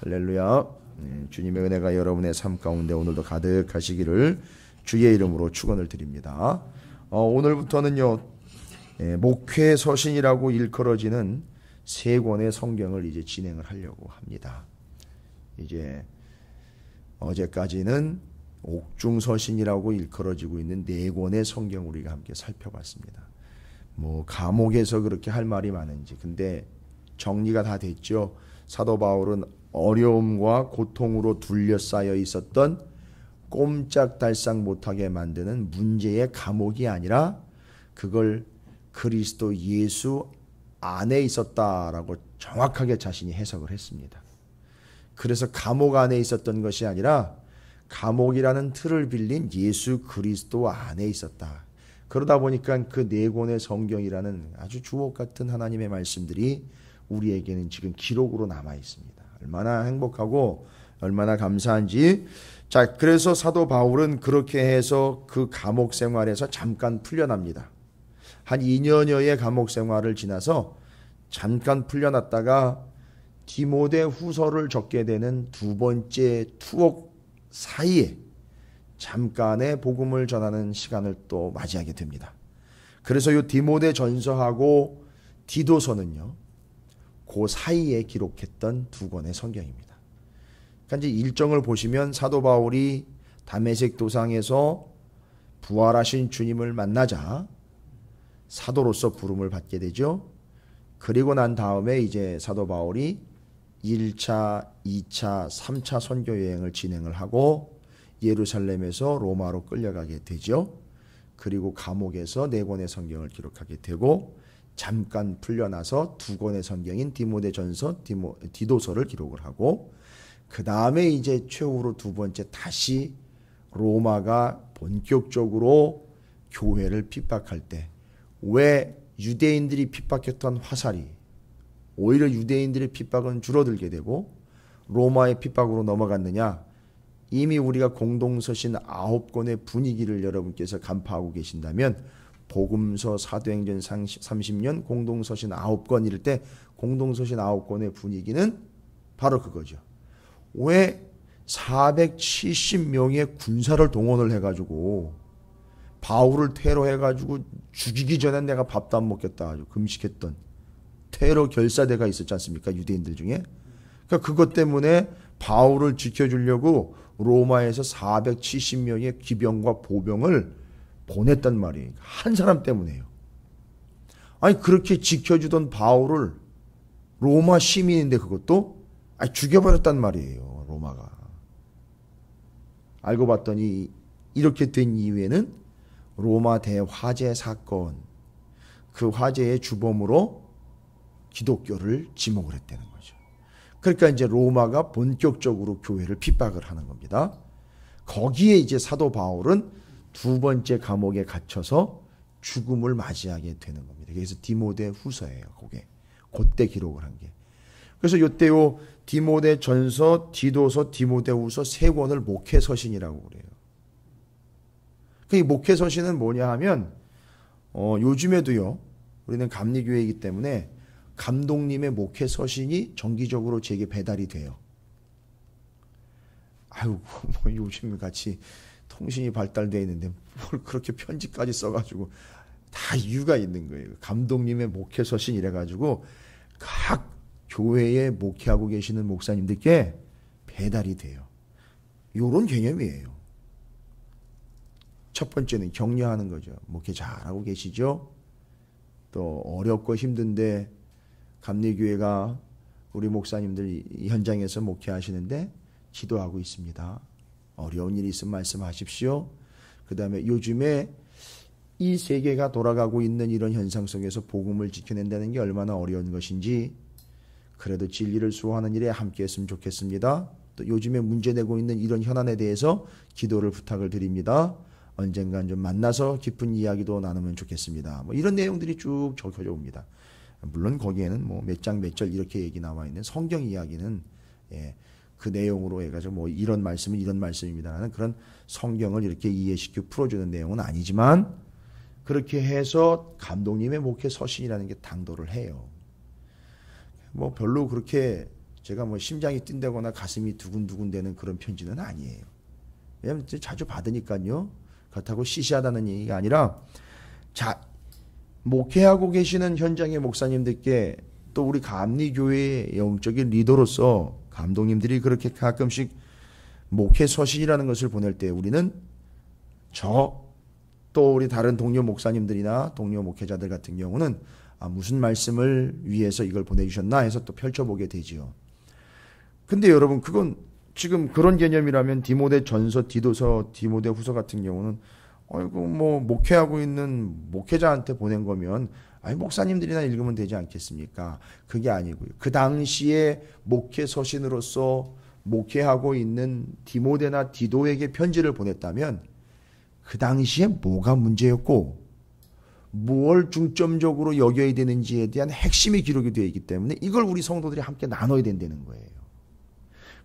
할렐루야. 주님의 은혜가 여러분의 삶 가운데 오늘도 가득하시기를 주의 이름으로 축원을 드립니다. 오늘부터는요, 목회 서신이라고 일컬어지는 세 권의 성경을 이제 진행을 하려고 합니다. 이제 어제까지는 옥중 서신이라고 일컬어지고 있는 네 권의 성경 우리가 함께 살펴봤습니다. 감옥에서 그렇게 할 말이 많은지, 근데 정리가 다 됐죠. 사도 바울은 어려움과 고통으로 둘러싸여 있었던 꼼짝달싹 못하게 만드는 문제의 감옥이 아니라 그걸 그리스도 예수 안에 있었다라고 정확하게 자신이 해석을 했습니다. 그래서 감옥 안에 있었던 것이 아니라 감옥이라는 틀을 빌린 예수 그리스도 안에 있었다. 그러다 보니까 그 네 권의 성경이라는 아주 주옥 같은 하나님의 말씀들이 우리에게는 지금 기록으로 남아 있습니다. 얼마나 행복하고 얼마나 감사한지. 자, 그래서 사도 바울은 그렇게 해서 그 감옥 생활에서 잠깐 풀려납니다. 한 2년여의 감옥 생활을 지나서 잠깐 풀려났다가 디모데 후서를 적게 되는 두 번째 투옥 사이에 잠깐의 복음을 전하는 시간을 또 맞이하게 됩니다. 그래서 이 디모데 전서하고 디도서는요, 그 사이에 기록했던 두 권의 성경입니다. 그러니까 이제 일정을 보시면 사도 바울이 다메섹 도상에서 부활하신 주님을 만나자 사도로서 부름을 받게 되죠. 그리고 난 다음에 이제 사도 바울이 1차, 2차, 3차 선교 여행을 진행을 하고 예루살렘에서 로마로 끌려가게 되죠. 그리고 감옥에서 네 권의 성경을 기록하게 되고 잠깐 풀려나서 두 권의 성경인 디모데 전서, 디도서를 기록을 하고 그 다음에 이제 최후로 두 번째 다시 로마가 본격적으로 교회를 핍박할 때 왜 유대인들이 핍박했던 화살이 오히려 유대인들의 핍박은 줄어들게 되고 로마의 핍박으로 넘어갔느냐? 이미 우리가 공동서신 9권의 분위기를 여러분께서 간파하고 계신다면 복음서 사도행전 30년 공동서신 9권 이럴 때 공동서신 9권의 분위기는 바로 그거죠. 왜 470명의 군사를 동원을 해가지고 바울을 테러해가지고 죽이기 전에 내가 밥도 안 먹겠다 아주 금식했던 테러 결사대가 있었지 않습니까? 유대인들 중에. 그러니까 그것 때문에 바울을 지켜주려고 로마에서 470명의 기병과 보병을 보냈단 말이에요. 한 사람 때문에요. 아니 그렇게 지켜주던 바울을 로마 시민인데 그것도 죽여버렸단 말이에요. 로마가. 알고 봤더니 이렇게 된 이유에는 로마 대화재 사건, 그 화재의 주범으로 기독교를 지목을 했다는 거죠. 그러니까 이제 로마가 본격적으로 교회를 핍박을 하는 겁니다. 거기에 이제 사도 바울은 두 번째 감옥에 갇혀서 죽음을 맞이하게 되는 겁니다. 그래서 디모데 후서예요. 그때 기록을 한 게. 그래서 요때요 디모데 전서, 디도서, 디모데 후서 세 권을 목회 서신이라고 그래요. 이 목회 서신은 뭐냐 하면 요즘에도요 우리는 감리교회이기 때문에 감독님의 목회 서신이 정기적으로 제게 배달이 돼요. 요즘 같이 통신이 발달되어 있는데 뭘 그렇게 편지까지 써가지고 다 이유가 있는 거예요. 감독님의 목회 서신 이래가지고 각 교회에 목회하고 계시는 목사님들께 배달이 돼요. 요런 개념이에요. 첫 번째는 격려하는 거죠. 목회 잘하고 계시죠? 또 어렵고 힘든데 감리교회가 우리 목사님들 현장에서 목회하시는데 기도하고 있습니다. 어려운 일이 있으면 말씀하십시오. 그 다음에 요즘에 이 세계가 돌아가고 있는 이런 현상 속에서 복음을 지켜낸다는 게 얼마나 어려운 것인지 그래도 진리를 수호하는 일에 함께했으면 좋겠습니다. 또 요즘에 문제되고 있는 이런 현안에 대해서 기도를 부탁을 드립니다. 언젠간 좀 만나서 깊은 이야기도 나누면 좋겠습니다. 이런 내용들이 쭉 적혀져 옵니다. 물론 거기에는 몇 장 몇 절 이렇게 얘기 나와 있는 성경 이야기는 그 내용으로 해가지고 이런 말씀은 이런 말씀입니다라는 그런 성경을 이렇게 이해시켜 풀어주는 내용은 아니지만 그렇게 해서 감독님의 목회 서신이라는 게 당도를 해요. 별로 그렇게 제가 뭐 심장이 뛴다거나 가슴이 두근두근대는 그런 편지는 아니에요. 왜냐면 자주 받으니까요. 그렇다고 시시하다는 얘기가 아니라, 자, 목회하고 계시는 현장의 목사님들께 또 우리 감리교회의 영적인 리더로서 감독님들이 그렇게 가끔씩 목회 서신이라는 것을 보낼 때 우리는 또 우리 다른 동료 목사님들이나 동료 목회자들 같은 경우는 무슨 말씀을 위해서 이걸 보내주셨나 해서 또 펼쳐보게 되지요. 근데 여러분, 그건 지금 그런 개념이라면 디모데 전서, 디도서, 디모데 후서 같은 경우는 뭐 목회하고 있는 목회자한테 보낸 거면 목사님들이나 읽으면 되지 않겠습니까? 그게 아니고요. 그 당시에 목회 서신으로서 목회하고 있는 디모데나 디도에게 편지를 보냈다면 그 당시에 뭐가 문제였고 뭘 중점적으로 여겨야 되는지에 대한 핵심이 기록이 되어 있기 때문에 이걸 우리 성도들이 함께 나눠야 된다는 거예요.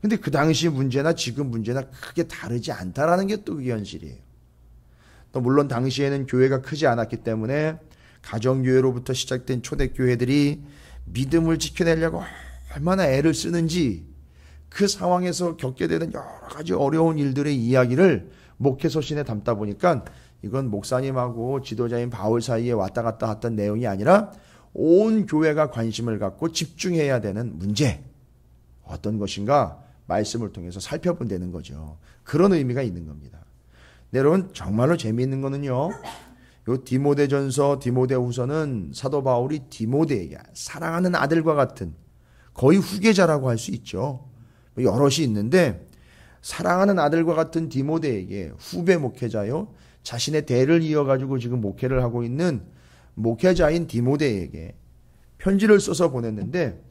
근데 그 당시 문제나 지금 문제나 크게 다르지 않다라는 게 또 그게 현실이에요. 또 물론 당시에는 교회가 크지 않았기 때문에 가정교회로부터 시작된 초대교회들이 믿음을 지켜내려고 얼마나 애를 쓰는지 그 상황에서 겪게 되는 여러 가지 어려운 일들의 이야기를 목회서신에 담다 보니까 이건 목사님하고 지도자인 바울 사이에 왔다 갔다 했던 내용이 아니라 온 교회가 관심을 갖고 집중해야 되는 문제, 어떤 것인가 말씀을 통해서 살펴본다는 거죠. 그런 의미가 있는 겁니다. 여러분, 정말로 재미있는 거는요, 요 디모데전서, 디모데후서는 사도 바울이 디모데에게 사랑하는 아들과 같은 거의 후계자라고 할 수 있죠. 여럿이 있는데 사랑하는 아들과 같은 디모데에게 후배 목회자요, 자신의 대를 이어가지고 지금 목회를 하고 있는 목회자인 디모데에게 편지를 써서 보냈는데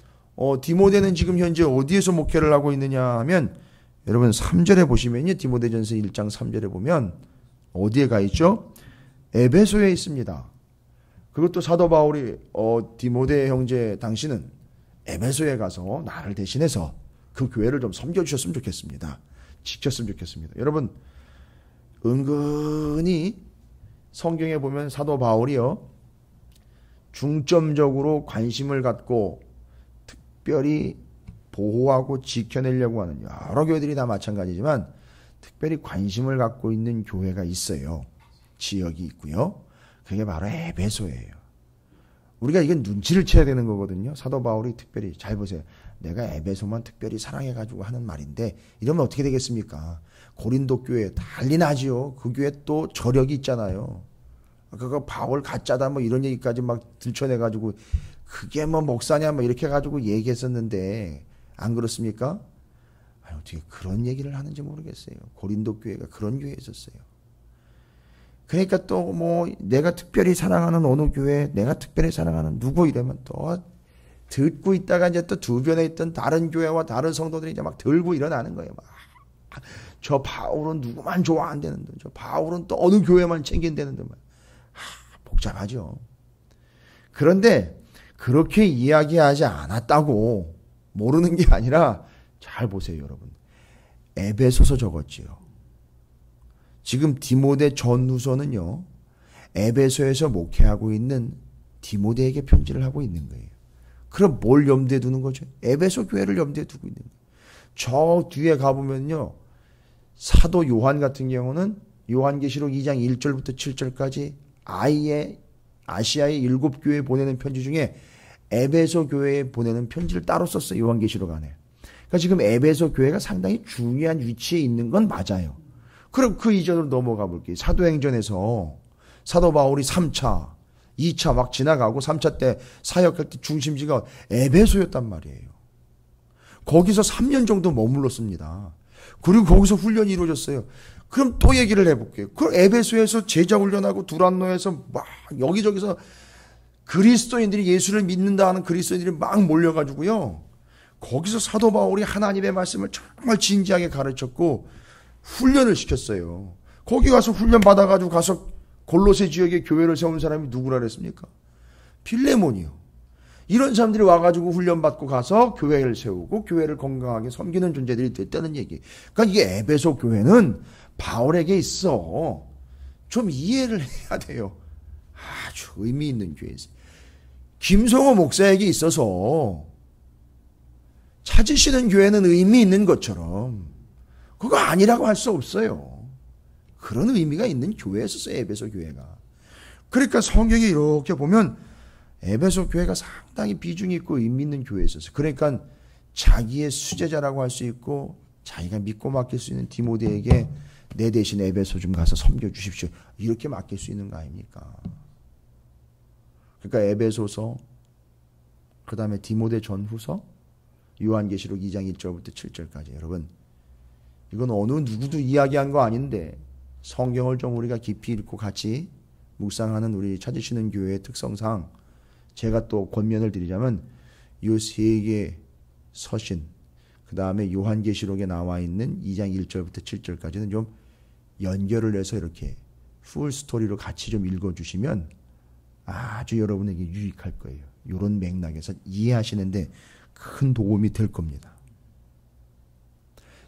디모데는 지금 현재 어디에서 목회를 하고 있느냐 하면 여러분 3절에 보시면요, 디모데전서 1장 3절에 보면 어디에 가 있죠? 에베소에 있습니다. 그것도 사도 바울이 디모데 형제 당신은 에베소에 가서 나를 대신해서 그 교회를 좀 섬겨주셨으면 좋겠습니다. 지켰으면 좋겠습니다. 여러분, 은근히 성경에 보면 사도 바울이요, 중점적으로 관심을 갖고 특별히 보호하고 지켜내려고 하는 여러 교회들이 다 마찬가지지만 특별히 관심을 갖고 있는 교회가 있어요. 지역이 있고요. 그게 바로 에베소예요. 우리가 이건 눈치를 채야 되는 거거든요. 사도 바울이 특별히, 잘 보세요. 내가 에베소만 특별히 사랑해가지고 하는 말인데 이러면 어떻게 되겠습니까? 고린도 교회 난리 나지요. 그 교회 또 저력이 있잖아요. 그거 바울 가짜다 뭐 이런 얘기까지 막 들춰내가지고 그게 뭐 목사냐 뭐 이렇게 해가지고 얘기했었는데 안 그렇습니까? 어떻게 그런 얘기를 하는지 모르겠어요. 고린도 교회가 그런 교회였었어요. 그러니까 또 뭐 내가 특별히 사랑하는 어느 교회, 내가 특별히 사랑하는 누구 이러면 또 듣고 있다가 이제 또 주변에 있던 다른 교회와 다른 성도들이 이제 막 들고 일어나는 거예요. 막 저 바울은 누구만 좋아한다는데, 저 바울은 또 어느 교회만 챙긴다는데, 복잡하죠. 그런데 그렇게 이야기하지 않았다고 모르는 게 아니라 잘 보세요, 여러분. 에베소서 적었지요. 지금 디모데 전후서는요, 에베소에서 목회하고 있는 디모데에게 편지를 하고 있는 거예요. 그럼 뭘 염두에 두는 거죠? 에베소 교회를 염두에 두고 있는 거예요. 저 뒤에 가보면요, 사도 요한 같은 경우는 요한계시록 2장 1절부터 7절까지 아시아의 7교회에 보내는 편지 중에 에베소 교회에 보내는 편지를 따로 썼어요. 요한계시록 안에. 그러니까 지금 에베소 교회가 상당히 중요한 위치에 있는 건 맞아요. 그럼 그 이전으로 넘어가 볼게요. 사도행전에서 사도 바울이 3차, 2차 막 지나가고 3차 때 사역할 때 중심지가 에베소였단 말이에요. 거기서 3년 정도 머물렀습니다. 그리고 거기서 훈련이 이루어졌어요. 그럼 또 얘기를 해볼게요. 그 에베소에서 제자 훈련하고 두란노에서 막 여기저기서 그리스도인들이 예수를 믿는다 하는 그리스도인들이 막 몰려가지고요. 거기서 사도 바울이 하나님의 말씀을 정말 진지하게 가르쳤고 훈련을 시켰어요. 거기 가서 훈련 받아가지고 가서 골로새 지역에 교회를 세운 사람이 누구라 그랬습니까? 빌레몬이요. 이런 사람들이 와가지고 훈련받고 가서 교회를 세우고 교회를 건강하게 섬기는 존재들이 됐다는 얘기. 그러니까 이게 에베소 교회는 바울에게 있어. 좀 이해를 해야 돼요. 아주 의미 있는 교회에서. 김성호 목사에게 있어서 찾으시는 교회는 의미 있는 것처럼 그거 아니라고 할 수 없어요. 그런 의미가 있는 교회였었어요, 에베소 교회가. 그러니까 성경에 이렇게 보면 에베소 교회가 상당히 비중이 있고 의미 있는 교회였었어요. 그러니까 자기의 수제자라고 할 수 있고 자기가 믿고 맡길 수 있는 디모데에게 내 대신 에베소 좀 가서 섬겨주십시오. 이렇게 맡길 수 있는 거 아닙니까? 그러니까 에베소서, 그 다음에 디모데 전후서, 요한계시록 2장 1절부터 7절까지. 여러분, 이건 어느 누구도 이야기한 거 아닌데 성경을 좀 우리가 깊이 읽고 같이 묵상하는 우리 찾으시는 교회의 특성상 제가 또 권면을 드리자면 이 세 개의 서신, 그 다음에 요한계시록에 나와 있는 2장 1절부터 7절까지는 좀 연결을 해서 이렇게 풀 스토리로 같이 좀 읽어주시면 아주 여러분에게 유익할 거예요. 이런 맥락에서 이해하시는데 큰 도움이 될 겁니다.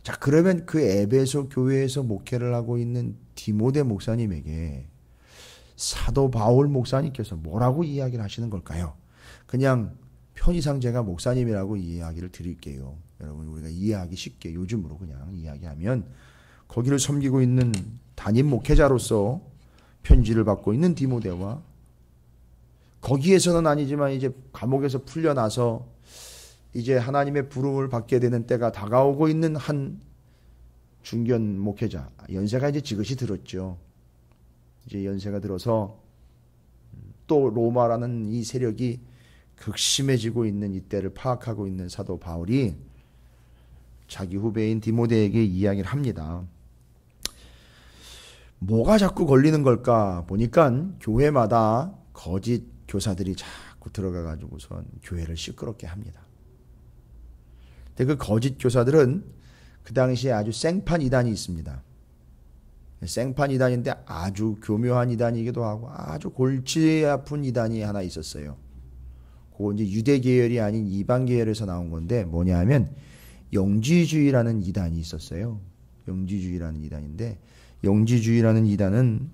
자, 그러면 그 에베소 교회에서 목회를 하고 있는 디모데 목사님에게 사도 바울 목사님께서 뭐라고 이야기를 하시는 걸까요? 그냥 편의상 제가 목사님이라고 이야기를 드릴게요. 여러분, 우리가 이해하기 쉽게 요즘으로 그냥 이야기하면 거기를 섬기고 있는 담임 목회자로서 편지를 받고 있는 디모데와 거기에서는 아니지만 이제 감옥에서 풀려나서 이제 하나님의 부름을 받게 되는 때가 다가오고 있는 한 중견 목회자, 연세가 이제 지긋이 들었죠. 이제 연세가 들어서 또 로마라는 이 세력이 극심해지고 있는 이때를 파악하고 있는 사도 바울이 자기 후배인 디모데에게 이야기를 합니다. 뭐가 자꾸 걸리는 걸까 보니까 교회마다 거짓 교사들이 자꾸 들어가가지고선 교회를 시끄럽게 합니다. 근데 그 거짓 교사들은 그 당시에 아주 생판 이단이 있습니다. 생판 이단인데 아주 교묘한 이단이기도 하고 아주 골치 아픈 이단이 하나 있었어요. 그거 이제 유대 계열이 아닌 이방 계열에서 나온 건데 뭐냐 하면 영지주의라는 이단이 있었어요. 영지주의라는 이단인데 영지주의라는 이단은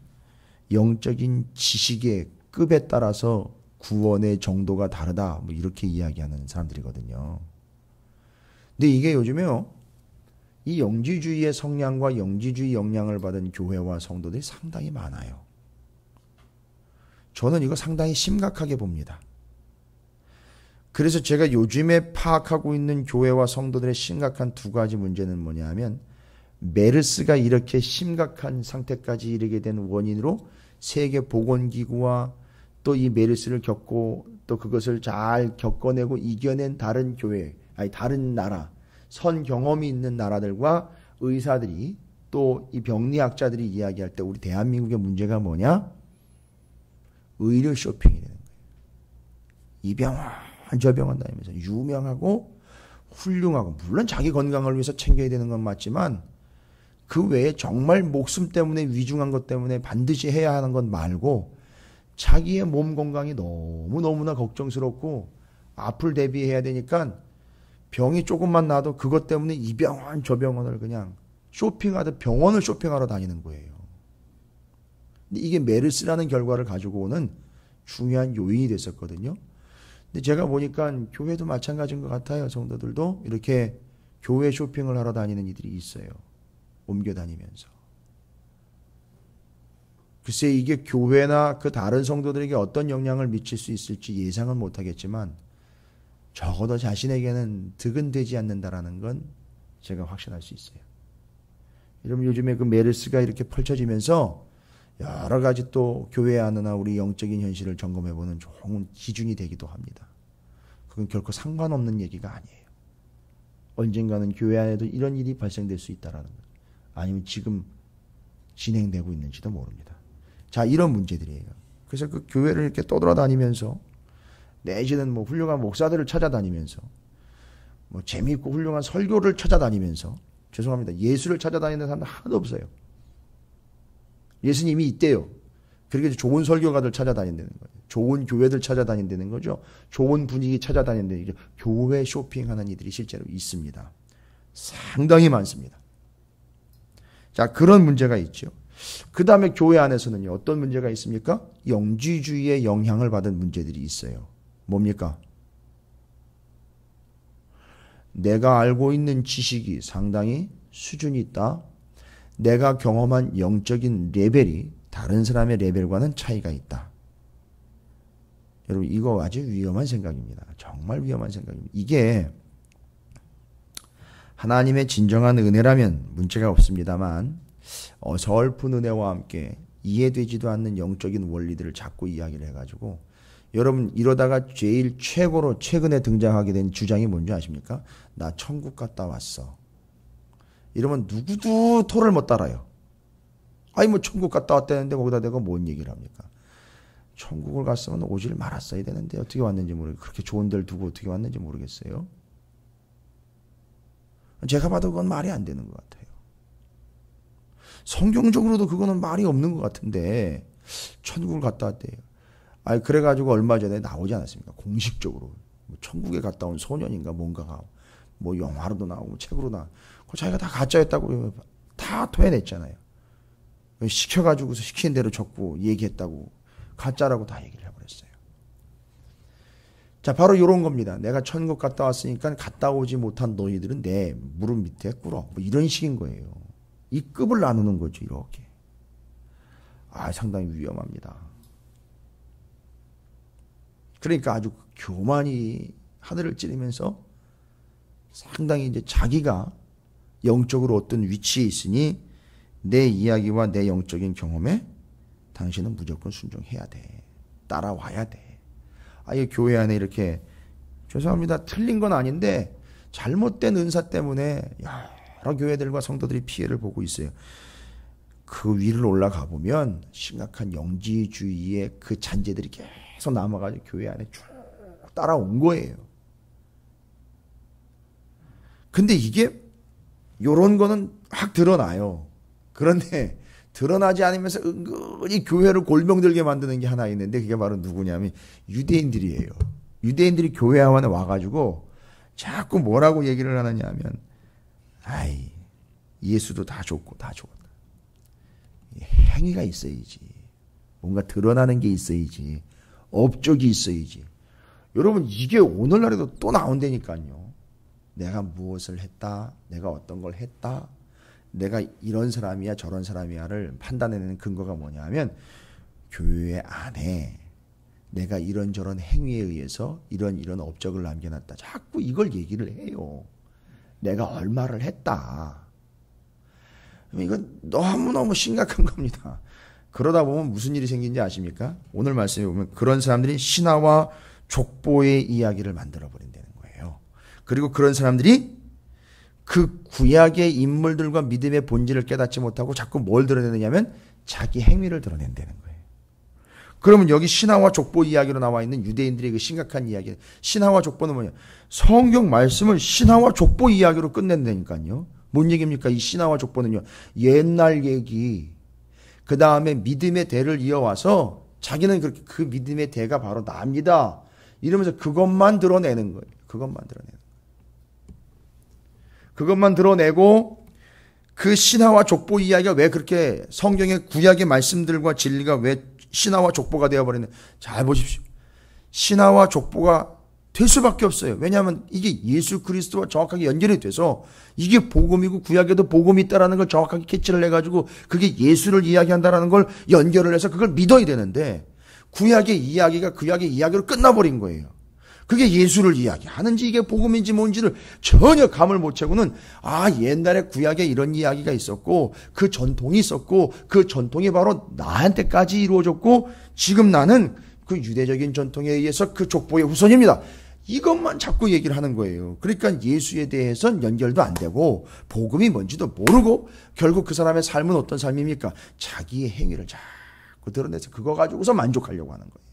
영적인 지식의 급에 따라서 구원의 정도가 다르다, 뭐 이렇게 이야기하는 사람들이거든요. 근데 이게 요즘에요, 이 영지주의의 성향과 영지주의 영향을 받은 교회와 성도들이 상당히 많아요. 저는 이거 상당히 심각하게 봅니다. 그래서 제가 요즘에 파악하고 있는 교회와 성도들의 심각한 두 가지 문제는 뭐냐 하면 메르스가 이렇게 심각한 상태까지 이르게 된 원인으로 세계보건기구와 또 이 메르스를 겪고 또 그것을 잘 겪어내고 이겨낸 다른 교회, 아니 다른 나라, 선 경험이 있는 나라들과 의사들이 또 이 병리학자들이 이야기할 때 우리 대한민국의 문제가 뭐냐? 의료 쇼핑이 되는 거예요. 이 병원 저 병원 다니면서 유명하고 훌륭하고 물론 자기 건강을 위해서 챙겨야 되는 건 맞지만 그 외에 정말 목숨 때문에 위중한 것 때문에 반드시 해야 하는 것 말고 자기의 몸 건강이 너무너무나 걱정스럽고 앞을 대비해야 되니까 병이 조금만 나도 그것 때문에 이 병원 저 병원을 그냥 쇼핑하듯 병원을 쇼핑하러 다니는 거예요. 근데 이게 메르스라는 결과를 가지고 오는 중요한 요인이 됐었거든요. 근데 제가 보니까 교회도 마찬가지인 것 같아요. 성도들도 이렇게 교회 쇼핑을 하러 다니는 이들이 있어요. 옮겨 다니면서. 글쎄 이게 교회나 그 다른 성도들에게 어떤 영향을 미칠 수 있을지 예상은 못하겠지만 적어도 자신에게는 득은 되지 않는다라는 건 제가 확신할 수 있어요. 여러분 요즘에 그 메르스가 이렇게 펼쳐지면서 여러 가지 또 교회 안이나 우리 영적인 현실을 점검해보는 좋은 기준이 되기도 합니다. 그건 결코 상관없는 얘기가 아니에요. 언젠가는 교회 안에도 이런 일이 발생될 수 있다라는 것. 아니면 지금 진행되고 있는지도 모릅니다. 자, 이런 문제들이에요. 그래서 그 교회를 이렇게 떠돌아다니면서 내지는 뭐 훌륭한 목사들을 찾아다니면서 뭐 재미있고 훌륭한 설교를 찾아다니면서 죄송합니다. 예수를 찾아다니는 사람들 하나도 없어요. 예수님이 있대요. 그렇게 좋은 설교가들 찾아다닌다는 거예요. 좋은 교회들 찾아다닌다는 거죠. 좋은 분위기 찾아다닌다는 거죠. 교회 쇼핑하는 이들이 실제로 있습니다. 상당히 많습니다. 자, 그런 문제가 있죠. 그 다음에 교회 안에서는요, 어떤 문제가 있습니까? 영지주의의 영향을 받은 문제들이 있어요. 뭡니까? 내가 알고 있는 지식이 상당히 수준이 있다. 내가 경험한 영적인 레벨이 다른 사람의 레벨과는 차이가 있다. 여러분 이거 아주 위험한 생각입니다. 정말 위험한 생각입니다. 이게 하나님의 진정한 은혜라면 문제가 없습니다만 어설픈 은혜와 함께 이해되지도 않는 영적인 원리들을 자꾸 이야기를 해가지고 여러분 이러다가 제일 최고로 최근에 등장하게 된 주장이 뭔지 아십니까? 나 천국 갔다 왔어. 이러면 누구도 토를 못 달아요. 아니 뭐 천국 갔다 왔다는데 거기다 내가 뭔 얘기를 합니까? 천국을 갔으면 오질 말았어야 되는데 어떻게 왔는지 모르겠어요. 그렇게 좋은 데를 두고 어떻게 왔는지 모르겠어요. 제가 봐도 그건 말이 안 되는 것 같아요. 성경적으로도 그거는 말이 없는 것 같은데 천국을 갔다 왔대요. 아니 그래가지고 얼마 전에 나오지 않았습니까? 공식적으로 뭐 천국에 갔다 온 소년인가 뭔가가 뭐 영화로도 나오고 책으로 나오고 자기가 다 가짜였다고 다 토해냈잖아요. 시켜가지고서 시킨 대로 적고 얘기했다고 가짜라고 다 얘기를 해버렸어요. 자 바로 이런 겁니다. 내가 천국 갔다 왔으니까 갔다 오지 못한 너희들은 내 무릎 밑에 꿇어. 뭐 이런 식인 거예요. 이 급을 나누는 거죠. 이렇게. 상당히 위험합니다. 그러니까 아주 교만이 하늘을 찌르면서 상당히 이제 자기가 영적으로 어떤 위치에 있으니 내 이야기와 내 영적인 경험에 당신은 무조건 순종해야 돼. 따라와야 돼. 아예 교회 안에 이렇게 죄송합니다. 틀린 건 아닌데 잘못된 은사 때문에 여러 교회들과 성도들이 피해를 보고 있어요. 그 위를 올라가 보면 심각한 영지주의의 그 잔재들이 계속 남아가지고 교회 안에 쭉 따라온 거예요. 근데 이게 요런 거는 확 드러나요. 그런데 드러나지 않으면서 은근히 교회를 골병들게 만드는 게 하나 있는데 그게 바로 누구냐면 유대인들이에요. 유대인들이 교회 안에 와가지고 자꾸 뭐라고 얘기를 하느냐 하면 예수도 다 좋고 다 좋다. 행위가 있어야지. 뭔가 드러나는 게 있어야지. 업적이 있어야지. 여러분 이게 오늘날에도 또 나온다니까요. 내가 무엇을 했다. 내가 어떤 걸 했다. 내가 이런 사람이야 저런 사람이야를 판단해내는 근거가 뭐냐 하면 교회 안에 내가 이런저런 행위에 의해서 이런 업적을 남겨놨다. 자꾸 이걸 얘기를 해요. 내가 얼마를 했다. 이건 너무너무 심각한 겁니다. 그러다 보면 무슨 일이 생긴지 아십니까? 오늘 말씀에 보면 그런 사람들이 신화와 족보의 이야기를 만들어버린다는 거예요. 그리고 그런 사람들이 그 구약의 인물들과 믿음의 본질을 깨닫지 못하고 자꾸 뭘 드러내느냐면 자기 행위를 드러낸다는 거예요. 그러면 여기 신화와 족보 이야기로 나와 있는 유대인들의 그 심각한 이야기, 신화와 족보는 뭐냐? 성경 말씀을 신화와 족보 이야기로 끝낸다니까요. 뭔 얘기입니까? 이 신화와 족보는요. 옛날 얘기, 그 다음에 믿음의 대를 이어와서 자기는 그렇게 그 믿음의 대가 바로 나입니다. 이러면서 그것만 드러내는 거예요. 그것만 드러내고 그 신화와 족보 이야기가 왜 그렇게 성경의 구약의 말씀들과 진리가 왜 신화와 족보가 되어버리는, 잘 보십시오. 신화와 족보가 될 수밖에 없어요. 왜냐하면 이게 예수 그리스도와 정확하게 연결이 돼서 이게 복음이고 구약에도 복음이 있다는 걸 정확하게 캐치를 해가지고 그게 예수를 이야기한다는 걸 연결을 해서 그걸 믿어야 되는데 구약의 이야기가 구약의 이야기로 끝나버린 거예요. 그게 예수를 이야기하는지 이게 복음인지 뭔지를 전혀 감을 못 채고는 옛날에 구약에 이런 이야기가 있었고 그 전통이 있었고 그 전통이 바로 나한테까지 이루어졌고 지금 나는 그 유대적인 전통에 의해서 그 족보의 후손입니다. 이것만 자꾸 얘기를 하는 거예요. 그러니까 예수에 대해서는 연결도 안 되고 복음이 뭔지도 모르고 결국 그 사람의 삶은 어떤 삶입니까? 자기의 행위를 자꾸 드러내서 그거 가지고서 만족하려고 하는 거예요.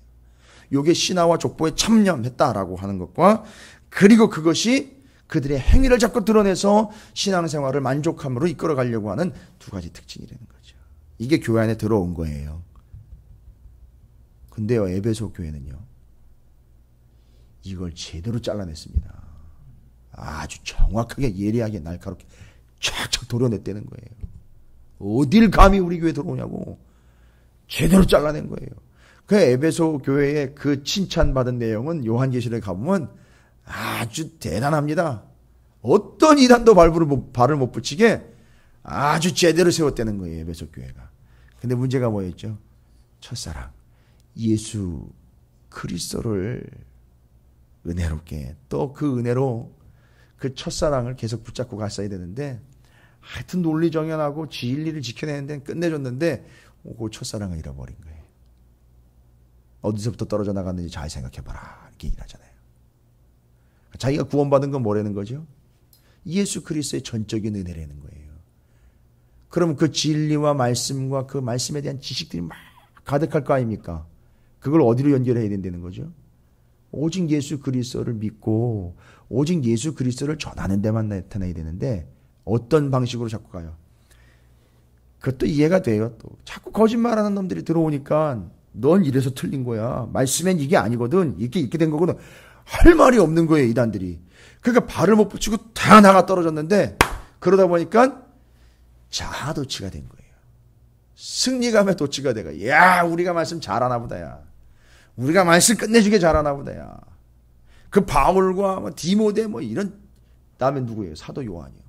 이게 신화와 족보에 참여했다라고 하는 것과 그리고 그것이 그들의 행위를 자꾸 드러내서 신앙생활을 만족함으로 이끌어가려고 하는 두 가지 특징이라는 거죠. 이게 교회 안에 들어온 거예요. 근데요, 에베소 교회는요, 이걸 제대로 잘라냈습니다. 아주 정확하게 예리하게 날카롭게 촥촥 도려냈다는 거예요. 어딜 감히 우리 교회에 들어오냐고 제대로 잘라낸 거예요. 그 에베소 교회의 그 칭찬받은 내용은 요한계시록에 가보면 아주 대단합니다. 어떤 이단도 발을 못 붙이게 아주 제대로 세웠다는 거예요. 에베소 교회가. 근데 문제가 뭐였죠? 첫사랑 예수 그리스도를 은혜롭게 또 그 은혜로 그 첫사랑을 계속 붙잡고 갔어야 되는데 하여튼 논리정연하고 진리를 지켜내는 데는 끝내줬는데 그 첫사랑을 잃어버린 거예요. 어디서부터 떨어져 나갔는지 잘 생각해봐라 이렇게 얘기하잖아요. 자기가 구원받은 건 뭐라는 거죠? 예수 그리스도의 전적인 은혜라는 거예요. 그럼 그 진리와 말씀과 그 말씀에 대한 지식들이 막 가득할 거 아닙니까? 그걸 어디로 연결해야 된다는 거죠? 오직 예수 그리스도를 믿고 오직 예수 그리스도를 전하는 데만 나타나야 되는데 어떤 방식으로 자꾸 가요? 그것도 이해가 돼요. 또 자꾸 거짓말하는 놈들이 들어오니까 넌 이래서 틀린 거야. 말씀엔 이게 아니거든. 이렇게 된 거거든. 할 말이 없는 거예요, 이단들이. 그러니까 발을 못 붙이고 다 나가 떨어졌는데 그러다 보니까 자아도취가 된 거예요. 승리감에 도취가 돼가. 야, 우리가 말씀 잘하나 보다, 야. 우리가 말씀 끝내주게 잘하나 보다, 야. 그 바울과 뭐 디모데 뭐 이런, 다음에 누구예요? 사도 요한이요.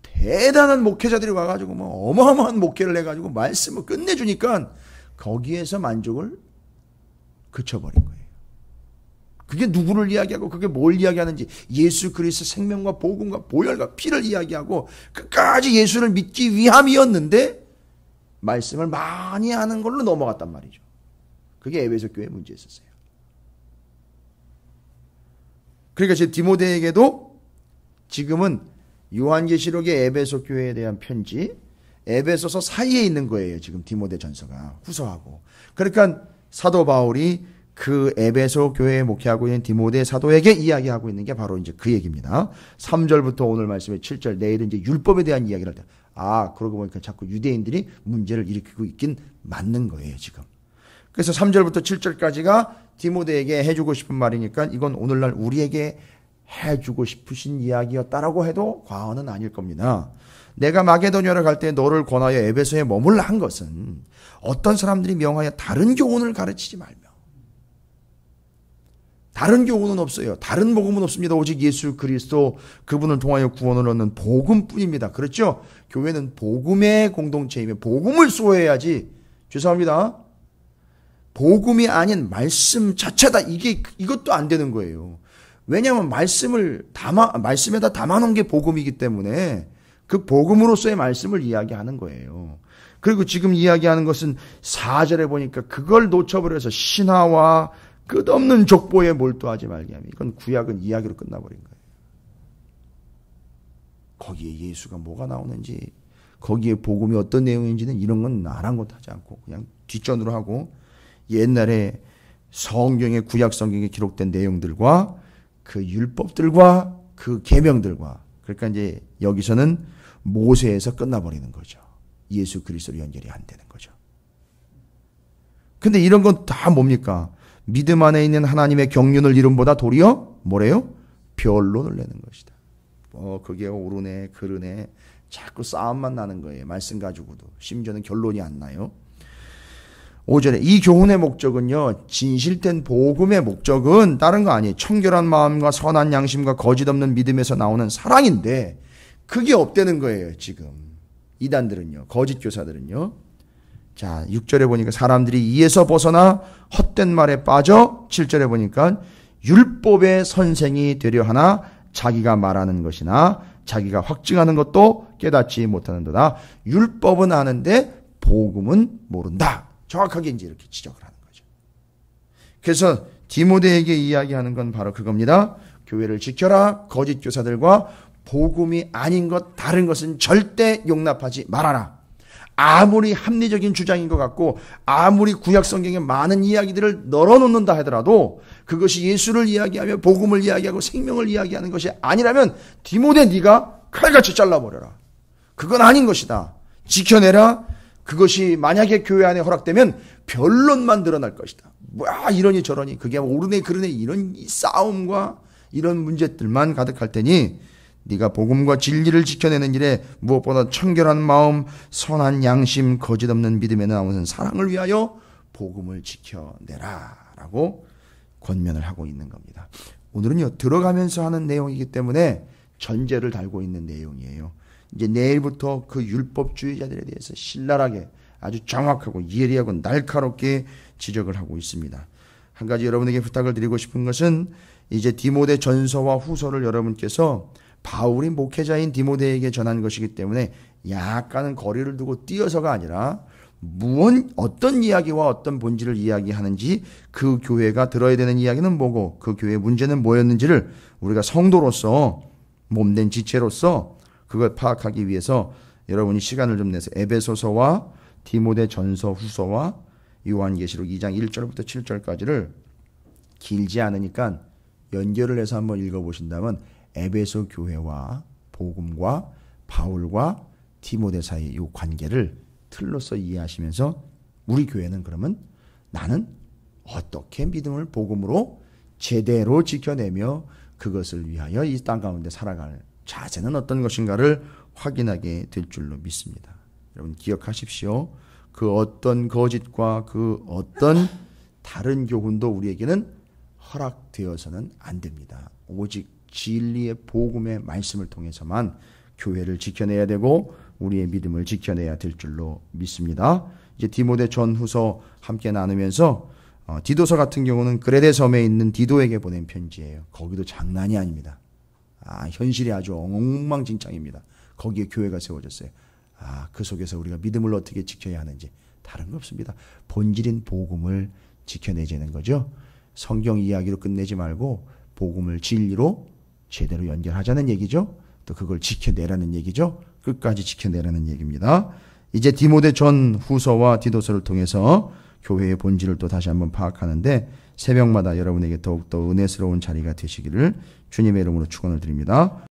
대단한 목회자들이 와가지고 뭐 어마어마한 목회를 해가지고 말씀을 끝내주니까 거기에서 만족을 그쳐버린 거예요. 그게 누구를 이야기하고 그게 뭘 이야기하는지 예수 그리스도 생명과 복음과 보혈과 피를 이야기하고 끝까지 예수를 믿기 위함이었는데 말씀을 많이 하는 걸로 넘어갔단 말이죠. 그게 에베소 교회의 문제였었어요. 그러니까 제 디모데에게도 지금은 요한계시록의 에베소 교회에 대한 편지, 에베소서 사이에 있는 거예요. 지금 디모데 전서가 후서하고. 그러니까 사도 바울이 그 에베소 교회에 목회하고 있는 디모데 사도에게 이야기하고 있는 게 바로 이제 그 얘기입니다. 3절부터 오늘 말씀의 7절, 내일은 이제 율법에 대한 이야기를 할 때, 아, 그러고 보니까 자꾸 유대인들이 문제를 일으키고 있긴 맞는 거예요, 지금. 그래서 3절부터 7절까지가 디모데에게 해주고 싶은 말이니까 이건 오늘날 우리에게 해주고 싶으신 이야기였다라고 해도 과언은 아닐 겁니다. 내가 마게도냐로 갈 때 너를 권하여 에베소에 머물라 한 것은 어떤 사람들이 명하여 다른 교훈을 가르치지 말며, 다른 교훈은 없어요. 다른 복음은 없습니다. 오직 예수 그리스도 그분을 통하여 구원을 얻는 복음뿐입니다. 그렇죠? 교회는 복음의 공동체이며 복음을 소유해야지. 죄송합니다. 복음이 아닌 말씀 자체다. 이것도 안 되는 거예요. 왜냐하면 말씀에다 담아놓은 게 복음이기 때문에 그 복음으로서의 말씀을 이야기하는 거예요. 그리고 지금 이야기하는 것은 4절에 보니까 그걸 놓쳐버려서 신화와 끝없는 족보에 몰두하지 말게 하면 이건 구약은 이야기로 끝나버린 거예요. 거기에 예수가 뭐가 나오는지, 거기에 복음이 어떤 내용인지는 이런 건 아랑곳 하지 않고 그냥 뒷전으로 하고 옛날에 성경의 구약 성경에 기록된 내용들과 그 율법들과 그 계명들과, 그러니까 이제 여기서는 모세에서 끝나버리는 거죠. 예수 그리스도로 연결이 안 되는 거죠. 근데 이런 건 다 뭡니까? 믿음 안에 있는 하나님의 경륜을 이름보다 도리어 뭐래요? 변론을 내는 것이다. 그게 옳으네 그르네 자꾸 싸움만 나는 거예요. 말씀 가지고도. 심지어는 결론이 안 나요. 5절에 이 교훈의 목적은요, 진실된 복음의 목적은 다른 거 아니에요. 청결한 마음과 선한 양심과 거짓 없는 믿음에서 나오는 사랑인데 그게 없다는 거예요. 지금 이단들은요, 거짓 교사들은요. 자, 6절에 보니까 사람들이 이에서 벗어나 헛된 말에 빠져, 7절에 보니까 율법의 선생이 되려 하나 자기가 말하는 것이나 자기가 확증하는 것도 깨닫지 못하는도다. 율법은 아는데 복음은 모른다. 정확하게 이제 이렇게 지적을 하는 거죠. 그래서 디모데에게 이야기하는 건 바로 그겁니다. 교회를 지켜라. 거짓 교사들과 복음이 아닌 것, 다른 것은 절대 용납하지 말아라. 아무리 합리적인 주장인 것 같고 아무리 구약 성경에 많은 이야기들을 널어놓는다 하더라도 그것이 예수를 이야기하며 복음을 이야기하고 생명을 이야기하는 것이 아니라면 디모데 네가 칼같이 잘라버려라. 그건 아닌 것이다. 지켜내라. 그것이 만약에 교회 안에 허락되면 변론만 드러날 것이다. 뭐야 이러니 저러니 그게 옳으네 그르네 이런 싸움과 이런 문제들만 가득할 테니 네가 복음과 진리를 지켜내는 일에 무엇보다 청결한 마음, 선한 양심, 거짓 없는 믿음에 나오는 사랑을 위하여 복음을 지켜내라 라고 권면을 하고 있는 겁니다. 오늘은요, 들어가면서 하는 내용이기 때문에 전제를 달고 있는 내용이에요. 이제 내일부터 그 율법주의자들에 대해서 신랄하게 아주 정확하고 예리하고 날카롭게 지적을 하고 있습니다. 한 가지 여러분에게 부탁을 드리고 싶은 것은 이제 디모데 전서와 후서를 여러분께서 바울이 목회자인 디모데에게 전한 것이기 때문에 약간은 거리를 두고 띄어서가 아니라 어떤 이야기와 어떤 본질을 이야기하는지, 그 교회가 들어야 되는 이야기는 뭐고 그 교회의 문제는 뭐였는지를 우리가 성도로서, 몸된 지체로서 그걸 파악하기 위해서 여러분이 시간을 좀 내서 에베소서와 디모데 전서 후서와 요한계시록 2장 1절부터 7절까지를 길지 않으니까 연결을 해서 한번 읽어보신다면 에베소 교회와 복음과 바울과 디모데 사이 이 관계를 틀로서 이해하시면서 우리 교회는 그러면 나는 어떻게 믿음을 복음으로 제대로 지켜내며 그것을 위하여 이 땅 가운데 살아갈 자세는 어떤 것인가를 확인하게 될 줄로 믿습니다. 여러분 기억하십시오. 그 어떤 거짓과 그 어떤 다른 교훈도 우리에게는 허락되어서는 안 됩니다. 오직 진리의 복음의 말씀을 통해서만 교회를 지켜내야 되고 우리의 믿음을 지켜내야 될 줄로 믿습니다. 이제 디모데 전후서 함께 나누면서 디도서 같은 경우는 그레데 섬에 있는 디도에게 보낸 편지예요. 거기도 장난이 아닙니다. 현실이 아주 엉망진창입니다. 거기에 교회가 세워졌어요. 그 속에서 우리가 믿음을 어떻게 지켜야 하는지 다른 거 없습니다. 본질인 복음을 지켜내자는 거죠. 성경 이야기로 끝내지 말고 복음을 진리로 제대로 연결하자는 얘기죠. 또 그걸 지켜내라는 얘기죠. 끝까지 지켜내라는 얘기입니다. 이제 디모데 전 후서와 디도서를 통해서 교회의 본질을 또 다시 한번 파악하는데 새벽마다 여러분에게 더욱더 은혜스러운 자리가 되시기를 주님의 이름으로 축원을 드립니다.